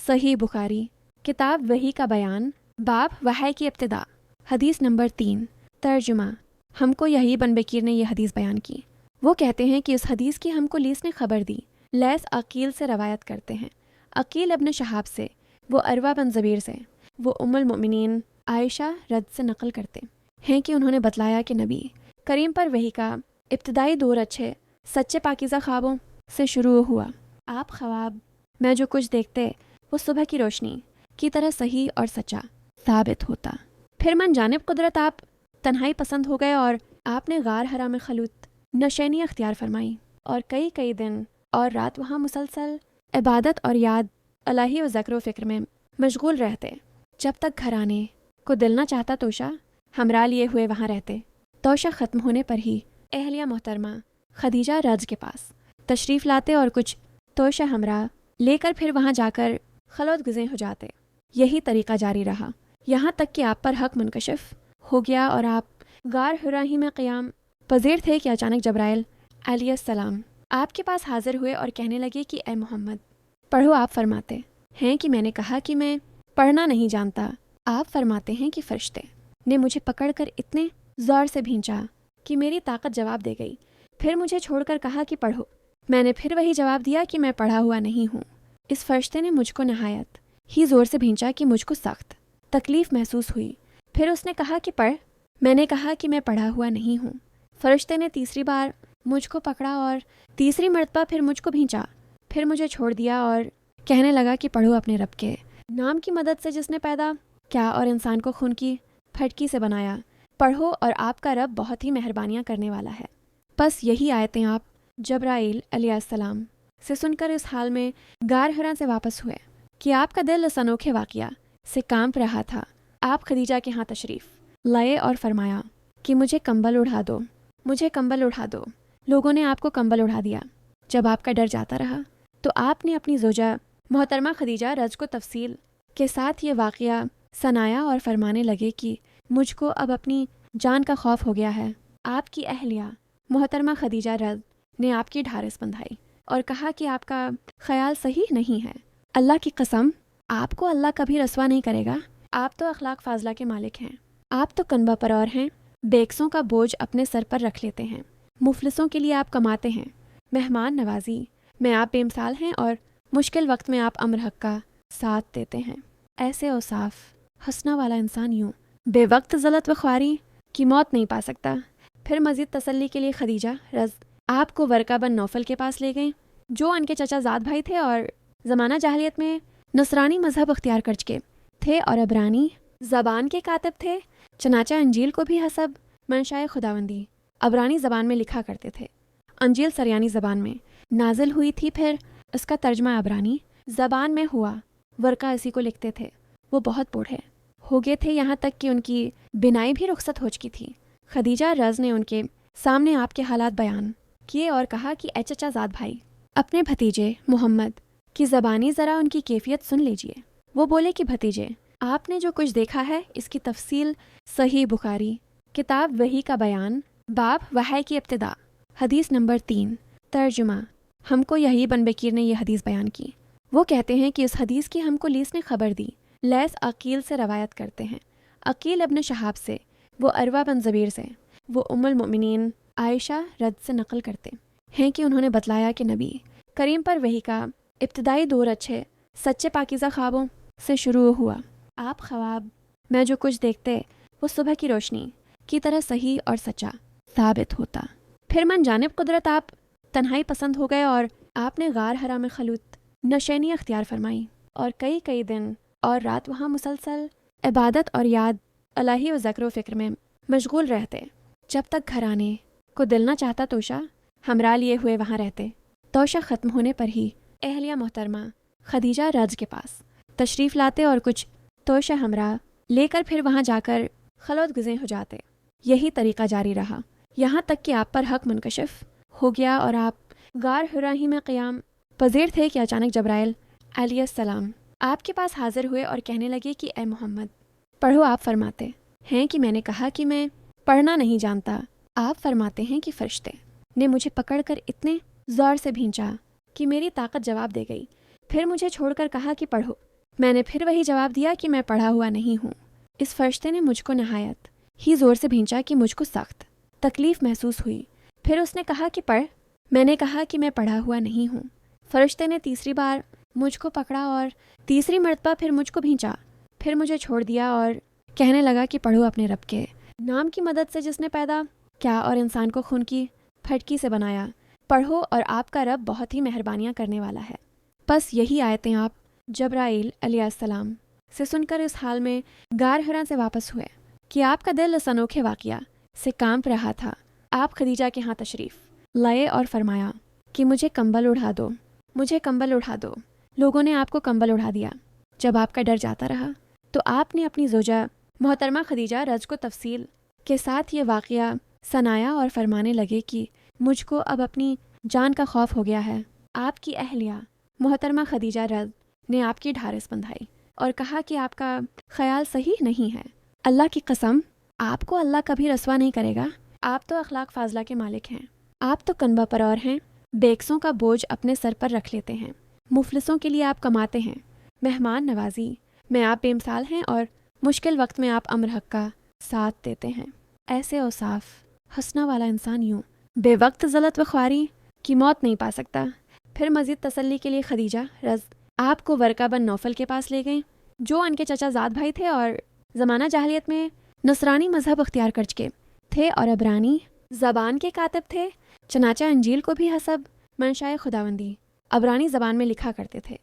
صحیح بخاری، کتاب وحی کا بیان، باب وحی کی ابتدا، حدیث نمبر 3۔ ترجمہ۔ ہم کو یحییٰ بن بکیر نے یہ حدیث بیان کی۔ وہ کہتے ہیں کہ اس حدیث کی ہم کو لیس نے خبر دی۔ لیس عقیل سے روایت کرتے ہیں، عقیل ابن شہاب سے، وہ عروہ بن زبیر سے، وہ ام المؤمنین عائشہ رض سے نقل کرتے ہیں کہ انہوں نے بتلایا کہ نبی کریم پر وحی کا ابتدائی دور اچھے سچے پاکیزہ خوابوں سے شروع ہوا۔ آپ خواب میں جو کچھ دیکھتے وہ صبح کی روشنی کی طرح صحیح اور سچا ثابت ہوتا۔ پھر من جانب قدرت آپ تنہائی پسند ہو گئے اور آپ نے غار حرا میں خلوت نشینی اختیار فرمائی اور کئی دن اور رات وہاں مسلسل عبادت اور یاد الہی و ذکر و فکر میں مشغول رہتے، جب تک گھر آنے کو دل نہ چاہتا توشہ ہمراہ لیے ہوئے وہاں رہتے۔ توشہ ختم ہونے پر ہی اہلیہ محترمہ خدیجہ رض کے پاس تشریف لاتے اور کچھ توشہ ہمراہ لے کر پھر وہاں جا کر خلوت گزیں ہو جاتے۔ یہی طریقہ جاری رہا یہاں تک کہ آپ پر حق منکشف ہو گیا اور آپ غار حرا ہی میں قیام پذیر تھے کہ اچانک جبرائیل علیہ السلام آپ کے پاس حاضر ہوئے اور کہنے لگے کہ اے محمد پڑھو۔ آپ فرماتے ہیں کہ میں نے کہا کہ میں پڑھنا نہیں جانتا۔ آپ فرماتے ہیں کہ فرشتے نے مجھے پکڑ کر اتنے زور سے بھینچا کہ میری طاقت جواب دے گئی، پھر مجھے چھوڑ کر کہا کہ پڑھو۔ میں نے پھر وہی جواب دیا کہ میں پڑھا ہوا نہیں ہوں۔ اس فرشتے نے مجھ کو نہایت ہی زور سے بھینچا کہ مجھ کو سخت تکلیف محسوس ہوئی، پھر اس نے کہا کہ پڑھ۔ میں نے کہا کہ میں پڑھا ہوا نہیں ہوں۔ فرشتے نے تیسری بار مجھ کو پکڑا اور تیسری مرتبہ پھر مجھ کو بھینچا، پھر مجھے چھوڑ دیا اور کہنے لگا کہ پڑھو اپنے رب کے نام کی مدد سے جس نے پیدا کیا اور انسان کو خون کی پھٹکی سے بنایا، پڑھو اور آپ کا رب بہت ہی مہربانیاں کرنے والا ہے۔ بس یہی آیتیں آپ جبرائیل علیہ السلام سے سن کر اس حال میں غار حرا سے واپس ہوئے کہ آپ کا دل اس انوکھے واقعہ سے کانپ رہا تھا۔ آپ خدیجہ کے ہاں تشریف لائے اور فرمایا کہ مجھے کمبل اڑا دو، مجھے کمبل اڑا دو۔ لوگوں نے آپ کو کمبل اڑا دیا۔ جب آپ کا ڈر جاتا رہا تو آپ نے اپنی زوجہ محترمہ خدیجہ رض کو تفصیل کے ساتھ یہ واقعہ سنایا اور فرمانے لگے کہ مجھ کو اب اپنی جان کا خوف ہو گیا ہے۔ آپ کی اہلیہ محترمہ خدیجہ رض نے آپ کی ڈھارس بندھائی اور کہا کہ آپ کا خیال صحیح نہیں ہے، اللہ کی قسم آپ کو اللہ کبھی رسوا نہیں کرے گا۔ آپ تو اخلاق فاضلہ کے مالک ہیں، آپ تو کنبہ پرور ہیں، بیکسوں کا بوجھ اپنے سر پر رکھ لیتے ہیں، مفلسوں کے لیے آپ کماتے ہیں، مہمان نوازی میں آپ بے مثال ہیں اور مشکل وقت میں آپ امر حق کا ساتھ دیتے ہیں۔ ایسے اوصاف حسنہ والا انسان یوں بے وقت ذلت و خواری کی موت نہیں پا سکتا۔ پھر مزید تسلی کے لیے خدیجہ رض آپ کو ورقہ بن نوفل کے پاس لے گئیں، جو ان کے چچا زاد بھائی تھے اور زمانہ جاہلیت میں نصرانی مذہب اختیار کر چکے تھے اور عبرانی زبان کے کاتب تھے، چنانچہ انجیل کو بھی حسب منشائے خداوندی عبرانی زبان میں لکھا کرتے تھے۔ انجیل سریانی زبان میں نازل ہوئی تھی، پھر اس کا ترجمہ عبرانی زبان میں ہوا۔ ورقہ اسی کو لکھتے تھے۔ وہ بہت بوڑھے ہو گئے تھے، یہاں تک کہ ان کی بینائی بھی رخصت ہو چکی تھی۔ خدیجہ رض نے ان کے سامنے آپ کے حالات بیان کیے اور کہا کہ اے چچا زاد بھائی، اپنے بھتیجے محمد کی زبانی ذرا ان کی کیفیت سن لیجئے۔ وہ بولے کہ بھتیجے، آپ نے جو کچھ دیکھا ہے اس کی تفصیل صحیح بخاری، کتاب وحی کا بیان، باب وحی کی ابتدا، حدیث نمبر 3۔ ترجمہ۔ ہم کو یحییٰ بن بکیر نے یہ حدیث بیان کی۔ وہ کہتے ہیں کہ اس حدیث کی ہم کو لیس نے خبر دی۔ لیس عقیل سے روایت کرتے ہیں، عقیل ابن شہاب سے، وہ عروہ بن زبیر سے، وہ ام المؤمنین عائشہ رض سے نقل کرتے ہیں کہ انہوں نے بتلایا کہ نبی کریم پر وحی کا ابتدائی دور اچھے سچے پاکیزہ خوابوں سے شروع ہوا۔ آپ خواب میں جو کچھ دیکھتے وہ صبح کی روشنی کی طرح صحیح اور سچا ثابت ہوتا۔ پھر من جانب قدرت آپ تنہائی پسند ہو گئے اور آپ نے غار حرا میں خلوت نشینی اختیار فرمائی اور کئی دن اور رات وہاں مسلسل عبادت اور یاد الہی و ذکر و فکر میں مشغول رہتے، جب تک گھر آنے کو دل نہ چاہتا توشہ ہمراہ لیے ہوئے وہاں رہتے۔ توشہ ختم ہونے پر ہی اہلیہ محترمہ خدیجہ رض کے پاس تشریف لاتے اور کچھ توشہ ہمراہ لے کر پھر وہاں جا کر خلوت گزیں ہو جاتے۔ یہی طریقہ جاری رہا یہاں تک کہ آپ پر حق منکشف ہو گیا اور آپ غار حرا ہی میں قیام پذیر تھے کہ اچانک جبرائیل علیہ السلام آپ کے پاس حاضر ہوئے اور کہنے لگے کہ اے محمد پڑھو۔ آپ فرماتے ہیں کہ میں نے کہا کہ میں پڑھنا نہیں جانتا۔ آپ فرماتے ہیں کہ فرشتے نے مجھے پکڑ کر اتنے زور سے بھینچا کہ میری طاقت جواب دے گئی، پھر مجھے چھوڑ کر کہا کہ پڑھو۔ میں نے پھر وہی جواب دیا کہ میں پڑھا ہوا نہیں ہوں۔ اس فرشتے نے مجھ کو نہایت ہی زور سے بھینچا کہ مجھ کو سخت تکلیف محسوس ہوئی۔ پھر اس نے کہا کہ پڑھ۔ میں نے کہا کہ میں پڑھا ہوا نہیں ہوں۔ فرشتے نے تیسری بار مجھ کو پکڑا اور تیسری مرتبہ پھر مجھ کو بھینچا، پھر مجھے چھوڑ دیا اور کہنے لگا کہ پڑھو اپنے رب کے نام کی مدد سے جس نے پیدا کیا اور انسان کو خون کی پھٹکی سے بنایا، پڑھو اور آپ کا رب بہت ہی مہربانیاں کرنے والا ہے۔ بس یہی آیتیں آپ جبرائیل علیہ السلام سے سن کر اس حال میں غار حرا سے واپس ہوئے کہ آپ کا دل اس انوکھے واقعہ سے کانپ رہا تھا۔ آپ خدیجہ کے ہاں تشریف لائے اور فرمایا کہ مجھے کمبل اڑا دو، مجھے کمبل اڑا دو۔ لوگوں نے آپ کو کمبل اڑا دیا۔ جب آپ کا ڈر جاتا رہا تو آپ نے اپنی زوجہ محترمہ خدیجہ رض کو تفصیل کے ساتھ یہ واقعہ سنایا اور فرمانے لگے کہ مجھ کو اب اپنی جان کا خوف ہو گیا ہے۔ آپ کی اہلیہ محترمہ خدیجہ رض نے آپ کی ڈھارس بندھائی اور کہا کہ آپ کا خیال صحیح نہیں ہے، اللہ کی قسم آپ کو اللہ کبھی رسوا نہیں کرے گا۔ آپ تو اخلاق فاضلہ کے مالک ہیں، آپ تو کنبہ پرور ہیں، بیکسوں کا بوجھ اپنے سر پر رکھ لیتے ہیں، مفلسوں کے لیے آپ کماتے ہیں، مہمان نوازی میں آپ بے مثال ہیں اور مشکل وقت میں آپ امر حق کا ساتھ دیتے ہیں۔ ایسے اوصاف حسنہ والا انسان یوں بے وقت ذلت و خواری کی موت نہیں پا سکتا۔ پھر مزید تسلی کے لیے خدیجہ رض آپ کو ورقہ بن نوفل کے پاس لے گئیں، جو ان کے چچا زاد بھائی تھے اور زمانہ جاہلیت میں نصرانی مذہب اختیار کر چکے تھے اور عبرانی زبان کے کاتب تھے، چنانچہ انجیل کو بھی حسب منشائے خداوندی عبرانی زبان میں لکھا کرتے تھے۔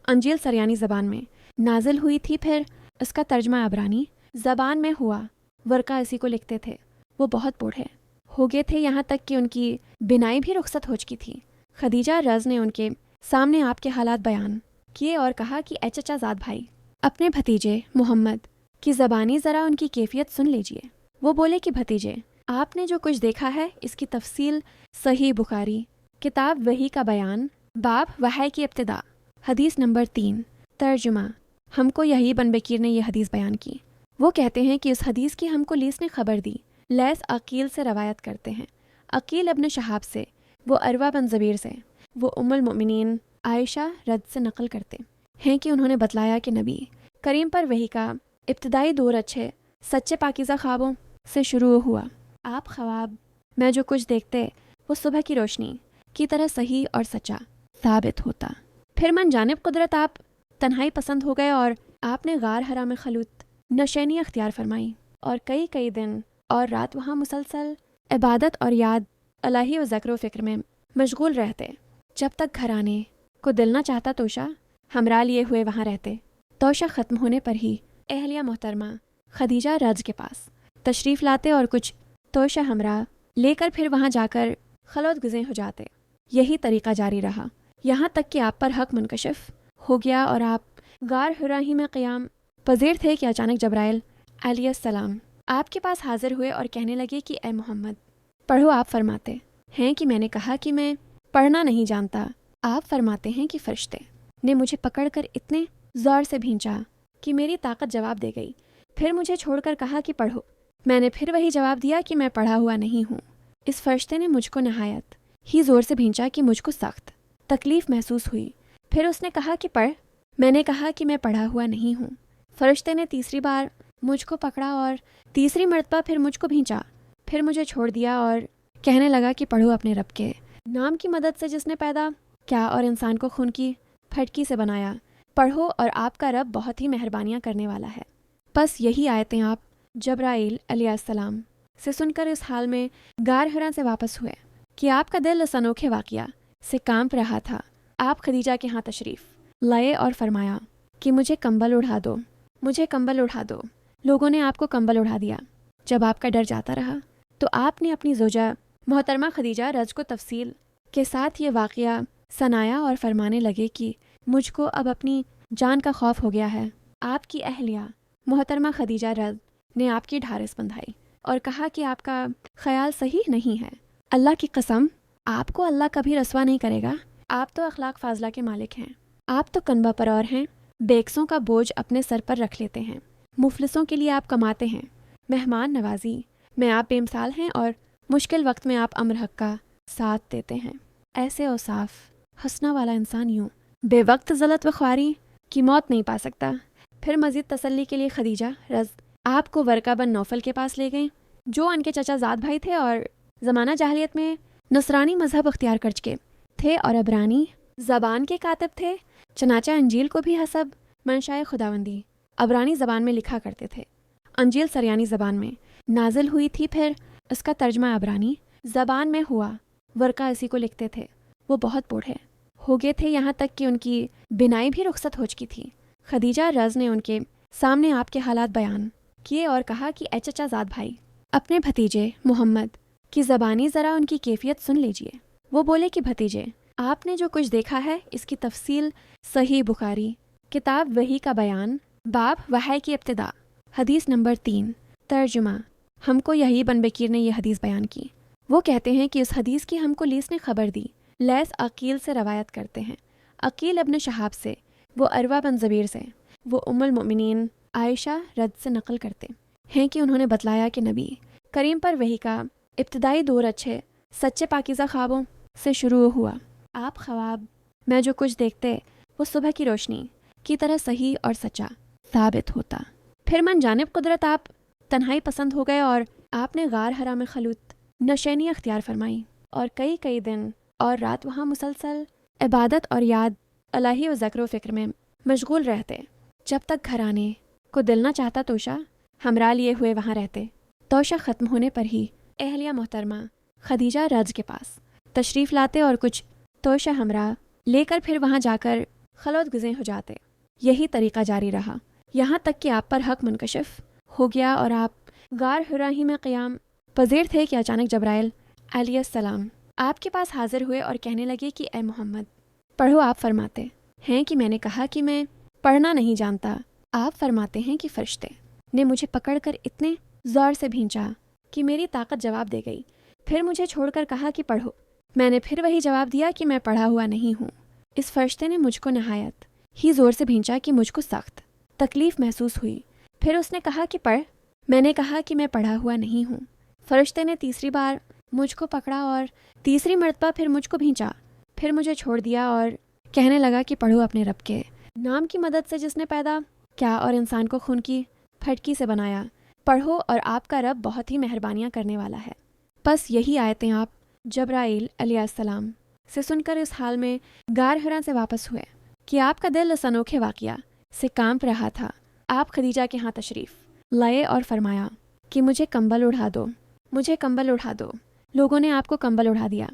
انجیل سریانی زبان میں نازل ہوئی تھی، پھر اس کا ترجمہ عبرانی زبان میں ہوا۔ ورقہ اسی کو لکھتے تھے۔ وہ بہت بوڑھے ہو گئے تھے، یہاں تک کہ ان کی بینائی بھی رخصت ہو چکی تھی۔ خدیجہ رض نے ان کے سامنے آپ کے حالات بیان کیے اور کہا کہ اے چچا زاد بھائی، اپنے بھتیجے محمد کی زبانی ذرا ان کی کیفیت سن لیجئے۔ وہ بولے کہ بھتیجے، آپ نے جو کچھ دیکھا ہے اس کی تفصیل صحیح بخاری کتاب وحی کا بیان، باب وحی کی ابتدا، حدیث نمبر 3، ترجمہ ہم کو یحیی بن بکیر نے یہ حدیث بیان کی۔ وہ کہتے ہیں کہ اس حدیث کی ہم کو لیس نے خبر دی۔ لیس عقیل سے روایت کرتے ہیں، عقیل ابن شہاب سے، وہ عروہ بن زبیر سے، وہ ام المؤمنین عائشہ رض سے نقل کرتے ہیں کہ انہوں نے بتلایا کہ نبی کریم پر وحی کا ابتدائی دور اچھے سچے پاکیزہ خوابوں سے شروع ہوا۔ آپ خواب میں جو کچھ دیکھتے وہ صبح کی روشنی کی طرح صحیح اور سچا ثابت ہوتا۔ پھر من جانب قدرت آپ تنہائی پسند ہو گئے اور آپ نے غار حرا میں خلوت نشینی اختیار فرمائی اور کئی دن اور رات وہاں مسلسل عبادت اور یاد الہی و ذکر و فکر میں مشغول رہتے، جب تک گھرانے کو دل نہ چاہتا توشہ ہمراہ لیے ہوئے وہاں رہتے۔ توشہ ختم ہونے پر ہی اہلیہ محترمہ خدیجہ رض کے پاس تشریف لاتے اور کچھ توشہ ہمراہ لے کر پھر وہاں جا کر خلوت گزیں ہو جاتے۔ یہی طریقہ جاری رہا یہاں تک کہ آپ پر حق منکشف ہو گیا اور آپ غار حرا ہی میں قیام پذیر تھے کہ اچانک جبرائیل علیہ السلام آپ کے پاس حاضر ہوئے اور کہنے لگے کہ اے محمد پڑھو۔ آپ فرماتے ہیں کہ میں نے کہا کہ میں پڑھنا نہیں جانتا۔ آپ فرماتے ہیں کہ فرشتے نے مجھے پکڑ کر اتنے زور سے بھینچا کہ میری طاقت جواب دے گئی، پھر مجھے چھوڑ کر کہا کہ پڑھو۔ میں نے پھر وہی جواب دیا کہ میں پڑھا ہوا نہیں ہوں۔ اس فرشتے نے مجھ کو نہایت ہی زور سے بھینچا کہ مجھ کو سخت تکلیف محسوس ہوئی۔ پھر اس نے کہا کہ پڑھ۔ میں نے کہا کہ میں پڑھا ہوا نہیں ہوں۔ فرشتے نے تیسری بار مجھ کو پکڑا اور تیسری مرتبہ پھر مجھ کو بھینچا، پھر مجھے چھوڑ دیا اور کہنے لگا کہ پڑھو اپنے رب کے نام کی مدد سے جس نے پیدا کیا اور انسان کو خون کی پھٹکی سے بنایا، پڑھو اور آپ کا رب بہت ہی مہربانیاں کرنے والا ہے۔ بس یہی آیتیں آپ جبرائیل علیہ السلام سے سن کر اس حال میں غار حرا سے واپس ہوئے کہ آپ کا دل اس انوکھے واقعہ سے کانپ رہا تھا۔ آپ خدیجہ کے ہاں تشریف لائے اور فرمایا کہ مجھے کمبل اڑا دو، مجھے کمبل اڑا دو۔ لوگوں نے آپ کو کمبل اڑا دیا۔ جب آپ کا ڈر جاتا رہا تو آپ نے اپنی زوجہ محترمہ خدیجہ رض کو تفصیل کے ساتھ یہ واقعہ سنایا اور فرمانے لگے کہ مجھ کو اب اپنی جان کا خوف ہو گیا ہے۔ آپ کی اہلیہ محترمہ خدیجہ رض نے آپ کی ڈھارس بندھائی اور کہا کہ آپ کا خیال صحیح نہیں ہے، اللہ کی قسم آپ کو اللہ کبھی رسوا نہیں کرے گا۔ آپ تو اخلاق فاضلہ کے مالک ہیں، آپ تو کنبہ پرور ہیں، بیکسوں کا بوجھ اپنے سر پر رکھ لیتے ہیں، مفلسوں کے لیے آپ کماتے ہیں، مہمان نوازی میں آپ بے مثال ہیں اور مشکل وقت میں آپ امر حق کا ساتھ دیتے ہیں۔ ایسے اوصاف حسنہ والا انسان یوں بے وقت ذلت و خواری کی موت نہیں پا سکتا۔ پھر مزید تسلی کے لیے خدیجہ رض آپ کو ورقہ بن نوفل کے پاس لے گئیں، جو ان کے چچا زاد بھائی تھے اور زمانہ جاہلیت میں نصرانی مذہب اختیار کر چکے تھے اور عبرانی زبان کے کاتب تھے، چنانچہ انجیل کو بھی حسب منشائے خداوندی عبرانی زبان میں لکھا کرتے تھے۔ انجیل سریانی زبان میں نازل ہوئی تھی، پھر اس کا ترجمہ عبرانی زبان میں ہوا، ورقہ اسی کو لکھتے تھے۔ وہ بہت بوڑھے ہو گئے تھے، یہاں تک کہ ان کی بینائی بھی رخصت ہو چکی تھی۔ خدیجہ رض نے ان کے سامنے آپ کے حالات بیان کیے اور کہا کہ اے چچا زاد بھائی، اپنے بھتیجے محمد کی زبانی ذرا ان کی کیفیت سن لیجئے۔ وہ بولے کہ بھتیجے، آپ نے جو کچھ دیکھا ہے اس کی تفصیل صحیح بخاری کتاب وحی کا بیان، باب وحی کی ابتدا، حدیث نمبر 3۔ ترجمہ: ہم کو یحیی بن بکیر نے یہ حدیث بیان کی۔ وہ کہتے ہیں کہ اس حدیث کی ہم کو لیس نے خبر دی۔ لیس عقیل سے روایت کرتے ہیں، عقیل ابن شہاب سے، وہ عروہ بن زبیر سے، وہ ام المؤمنین عائشہ رض سے نقل کرتے ہیں کہ انہوں نے بتلایا کہ نبی کریم پر وحی کا ابتدائی دور اچھے سچے پاکیزہ خوابوں سے شروع ہوا۔ آپ خواب میں جو کچھ دیکھتے وہ صبح کی روشنی کی طرح صحیح اور سچا ثابت ہوتا۔ پھر من جانب قدرت آپ تنہائی پسند ہو گئے اور آپ نے غار حرا میں خلوت نشینی اختیار فرمائی اور کئی دن اور رات وہاں مسلسل عبادت اور یاد الہی و ذکر و فکر میں مشغول رہتے، جب تک گھرانے کو دل نہ چاہتا توشہ ہمراہ لیے ہوئے وہاں رہتے۔ توشہ ختم ہونے پر ہی اہلیہ محترمہ خدیجہ رض کے پاس تشریف لاتے اور کچھ توشہ ہمراہ لے کر پھر وہاں جا کر خلوت گزیں ہو جاتے۔ یہی طریقہ جاری رہا یہاں تک کہ آپ پر حق منکشف ہو گیا اور آپ غار حرا ہی میں قیام پذیر تھے کہ اچانک جبرائیل علیہ السلام آپ کے پاس حاضر ہوئے اور کہنے لگے کہ اے محمد پڑھو۔ آپ فرماتے ہیں کہ میں نے کہا کہ میں پڑھنا نہیں جانتا۔ آپ فرماتے ہیں کہ فرشتے نے مجھے پکڑ کر اتنے زور سے بھینچا کہ میری طاقت جواب دے گئی، پھر مجھے چھوڑ کر کہا کہ پڑھو۔ میں نے پھر وہی جواب دیا کہ میں پڑھا ہوا نہیں ہوں۔ اس فرشتے نے مجھ کو نہایت ہی زور سے بھینچا کہ مجھ کو سخت تکلیف محسوس ہوئی، پھر اس نے کہا کہ پڑھ۔ میں نے کہا کہ میں پڑھا ہوا نہیں ہوں۔ فرشتے نے تیسری بار مجھ کو پکڑا اور تیسری مرتبہ پھر مجھ کو بھینچا، پھر مجھے چھوڑ دیا اور کہنے لگا کہ پڑھو اپنے رب کے نام کی مدد سے جس نے پیدا کیا اور انسان کو خون کی پھٹکی سے بنایا، پڑھو اور آپ کا رب بہت ہی مہربانیاں کرنے والا ہے۔ بس یہی آیتیں آپ جبرائیل علیہ السلام سے سن کر اس حال میں غار حرا سے واپس ہوئے کہ آپ کا دل اس انوکھے واقعہ سے کانپ رہا تھا۔ آپ خدیجہ کے ہاں تشریف لائے اور فرمایا کہ مجھے کمبل اڑا دو، مجھے کمبل اڑا دو۔ لوگوں نے آپ کو کمبل اڑا دیا۔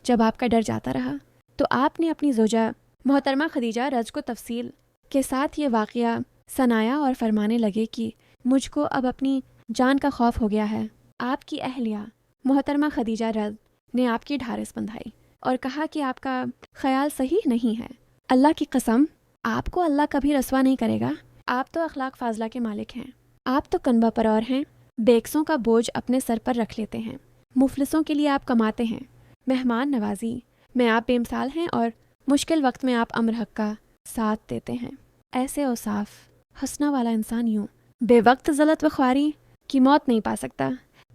جب آپ کا ڈر جاتا رہا تو آپ نے اپنی زوجہ محترمہ خدیجہ رض کو تفصیل کے ساتھ یہ واقعہ سنایا اور فرمانے لگے کہ مجھ کو اب اپنی جان کا خوف ہو گیا ہے۔ آپ کی اہلیہ محترمہ خدیجہ رض نے آپ کی ڈھارس بندھائی اور کہا کہ آپ کا خیال صحیح نہیں ہے، اللہ کی قسم آپ کو اللہ کبھی رسوا نہیں کرے گا۔ آپ تو اخلاق فاضلہ کے مالک ہیں، آپ تو کنبہ پرور ہیں، بیکسوں کا بوجھ اپنے سر پر رکھ لیتے ہیں، مفلسوں کے لیے آپ کماتے ہیں، مہمان نوازی میں آپ بے مثال ہیں اور مشکل وقت میں آپ امر حق کا ساتھ دیتے ہیں۔ ایسے اوصاف حسنہ والا انسان یوں بے وقت ذلت و خواری کی موت نہیں پا سکتا۔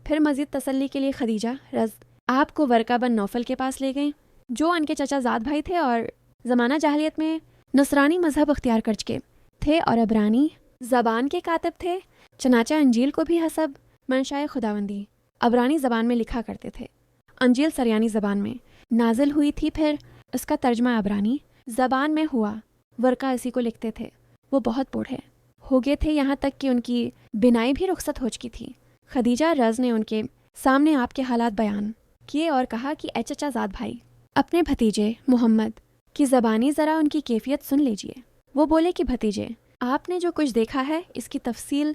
پھر مزید تسلی کے لیے خدیجہ رض آپ کو ورقہ بن نوفل کے پاس لے گئیں، جو ان کے چچا زاد بھائی تھے اور زمانہ جاہلیت میں نصرانی مذہب اختیار کر چکے تھے اور عبرانی زبان کے کاتب تھے، چنانچہ انجیل کو بھی حسب منشائے خداوندی عبرانی زبان میں لکھا کرتے تھے۔ انجیل سریانی زبان میں نازل ہوئی تھی، پھر اس کا ترجمہ عبرانی زبان میں ہوا، ورقہ اسی کو لکھتے تھے۔ وہ بہت بوڑھے ہو گئے تھے، یہاں تک کہ ان کی بینائی بھی رخصت ہو چکی تھی۔ خدیجہ رض نے ان کے سامنے آپ کے حالات بیان کیے اور کہا کہ اے چچا زاد بھائی، اپنے بھتیجے محمد کی زبانی ذرا ان کی کیفیت سن لیجئے۔ وہ بولے کہ بھتیجے، آپ نے جو کچھ دیکھا ہے اس کی تفصیل